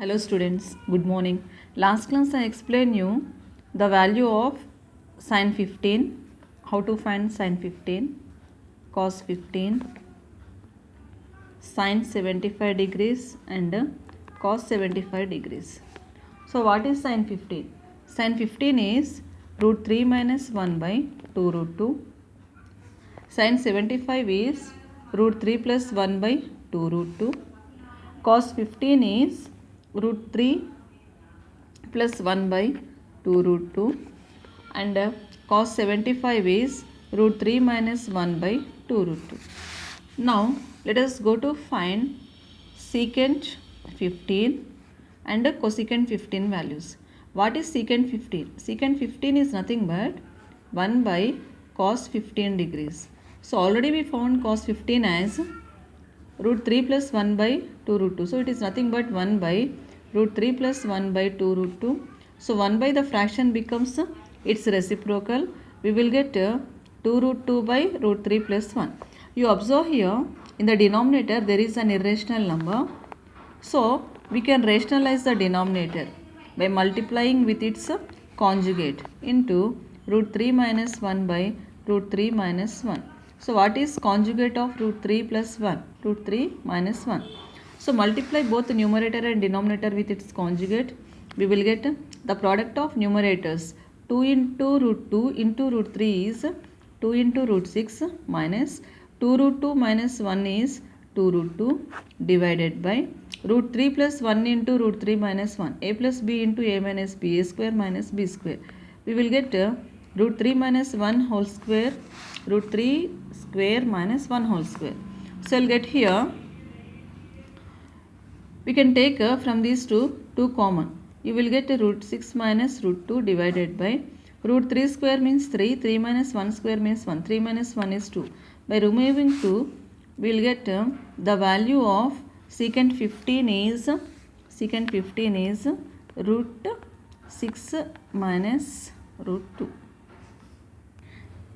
Hello students, good morning. Last class I explained you the value of sin 15, how to find sin 15, cos 15, sin 75 degrees and cos 75 degrees. So what is sin 15? Sin 15 is root 3 minus 1 by 2 root 2. Sin 75 is root 3 plus 1 by 2 root 2. Cos 15 is root 3 plus 1 by 2 root 2 and cos 75 is root 3 minus 1 by 2 root 2. Now let us go to find secant 15 and cosecant 15 values. What is secant 15? Secant 15 is nothing but 1 by cos 15 degrees. So already we found cos 15 as root 3 plus 1 by 2 root 2. So it is nothing but 1 by root 3 plus 1 by 2 root 2. So 1 by the fraction becomes its reciprocal. We will get 2 root 2 by root 3 plus 1. You observe here in the denominator there is an irrational number. So we can rationalize the denominator by multiplying with its conjugate into root 3 minus 1 by root 3 minus 1. So what is conjugate of root 3 plus 1? Root 3 minus 1. So multiply both the numerator and denominator with its conjugate. We will get the product of numerators. 2 into root 2 into root 3 is 2 into root 6 minus 2 root 2 minus 1 is 2 root 2 divided by root 3 plus 1 into root 3 minus 1. A plus b into a minus b, a square minus b square. We will get root 3 minus 1 whole square, root 3 square minus 1 whole square. So I'll get here, we can take from these two common. You will get root 6 minus root 2 divided by root 3 square means 3, 3 minus 1 square means 1, 3 minus 1 is 2. By removing 2, we will get the value of secant 15 is root 6 minus root 2.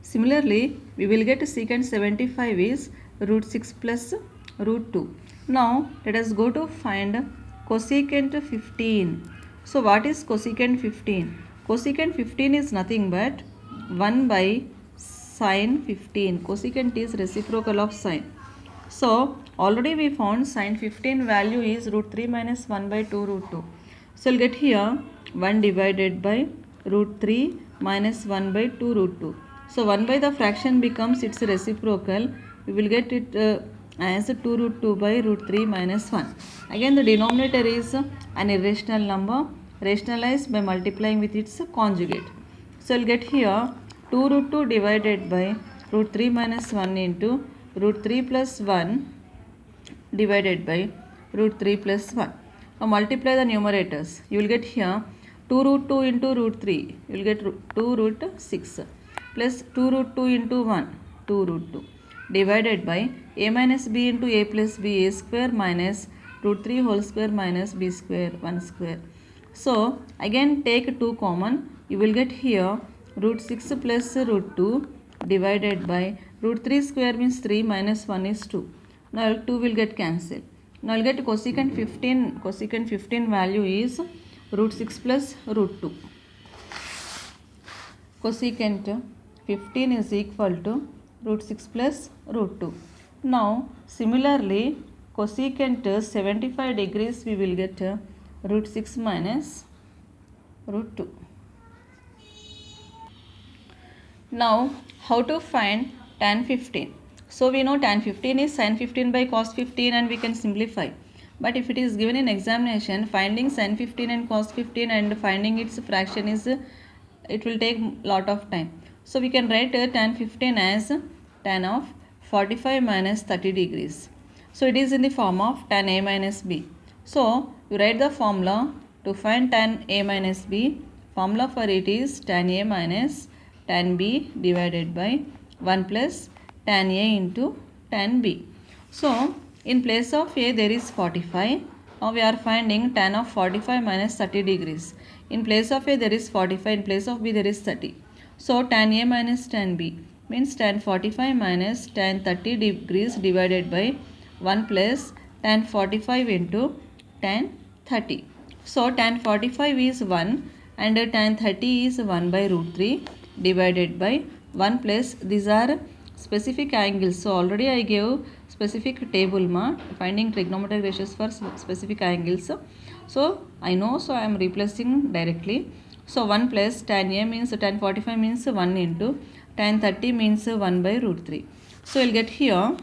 Similarly, we will get secant 75 is root 6 plus root 2. Now, let us go to find cosecant 15. So, what is cosecant 15? Cosecant 15 is nothing but 1 by sin 15. Cosecant is reciprocal of sin. So, already we found sin 15 value is root 3 minus 1 by 2 root 2. So, we'll get here 1 divided by root 3 minus 1 by 2 root 2. So 1 by the fraction becomes its reciprocal. We will get it as 2 root 2 by root 3 minus 1. Again the denominator is an irrational number rationalized by multiplying with its conjugate. So we'll get here 2 root 2 divided by root 3 minus 1 into root 3 plus 1 divided by root 3 plus 1. Now multiply the numerators. You will get here 2 root 2 into root 3. You will get 2 root 6. Plus 2 root 2 into 1, 2 root 2 divided by a minus b into a plus b, a square minus root 3 whole square minus b square, 1 square. So again take 2 common, you will get here root 6 plus root 2 divided by root 3 square means 3 minus 1 is 2. Now 2 will get cancelled. Now I will get cosecant 15 value is root 6 plus root 2. Cosecant 15 is equal to root 6 plus root 2. Now similarly cosecant 75 degrees we will get root 6 minus root 2. Now how to find tan 15? So we know tan 15 is sin 15 by cos 15 and we can simplify. But if it is given in examination, finding sin 15 and cos 15 and finding its fraction is it will take lot of time. So we can write tan 15 as tan of 45 minus 30 degrees. So it is in the form of tan a minus b. So you write the formula to find tan a minus b. Formula for it is tan a minus tan b divided by 1 plus tan a into tan b. So in place of a there is 45. Now we are finding tan of 45 minus 30 degrees. In place of a there is 45, in place of b there is 30. So tan a minus tan b means tan 45 minus tan 30 degrees divided by 1 plus tan 45 into tan 30. So tan 45 is 1 and tan 30 is 1 by root 3 divided by 1 plus these are specific angles. So already I gave specific table finding trigonometric ratios for specific angles. So I know, so I am replacing directly. So 1 plus tan A means tan 45 means 1 into tan 30 means 1 by root 3. So you'll get here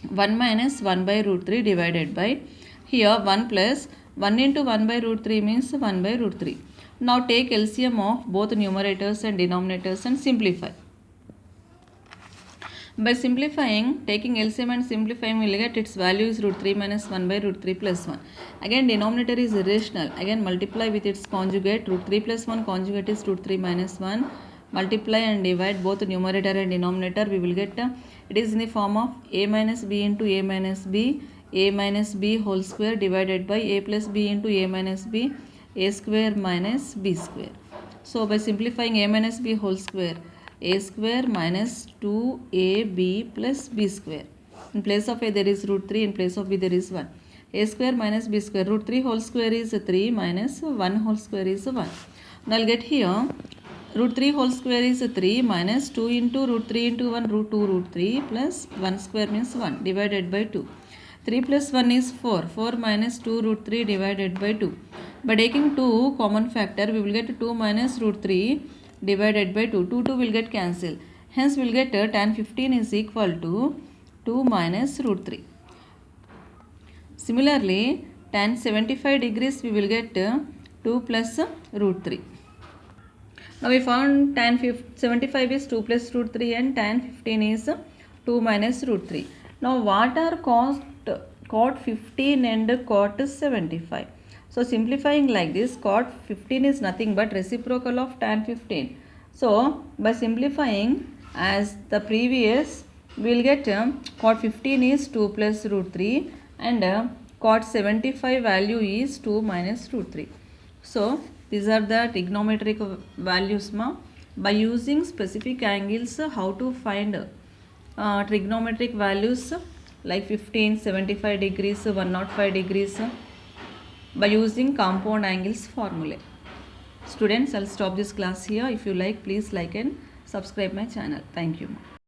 1 minus 1 by root 3 divided by here 1 plus 1 into 1 by root 3 means 1 by root 3. Now take LCM of both numerators and denominators and simplify. By simplifying, taking LCM and simplifying, we will get its value is root 3 minus 1 by root 3 plus 1. Again denominator is irrational. Again multiply with its conjugate. Root 3 plus 1 conjugate is root 3 minus 1. Multiply and divide both numerator and denominator. We will get it is in the form of a minus b into a minus b whole square divided by a plus b into a minus b, a square minus b square. So by simplifying a minus b whole square, a square minus 2ab plus b square. In place of a there is root 3, in place of b there is 1. A square minus b square, root 3 whole square is 3 minus 1 whole square is 1. Now I'll get here root 3 whole square is 3 minus 2 into root 3 into 1 root 2 root 3 plus 1 square means 1 divided by 2. 3 plus 1 is 4. 4 minus 2 root 3 divided by 2. By taking 2 common factor, we will get 2 minus root 3 divided by 2. 2 will get cancelled. Hence, we will get tan 15 is equal to 2 minus root 3. Similarly, tan 75 degrees we will get 2 plus root 3. Now we found tan 75 is 2 plus root 3 and tan 15 is 2 minus root 3. Now what are cot 15 and cot 75? So simplifying like this, cot 15 is nothing but reciprocal of tan 15. So by simplifying as the previous, we will get cot 15 is 2 plus root 3 and cot 75 value is 2 minus root 3. So these are the trigonometric values. By using specific angles, how to find trigonometric values like 15, 75 degrees, 105 degrees by using compound angles formula. Students, I'll stop this class here. If you like, please like and subscribe my channel. Thank you.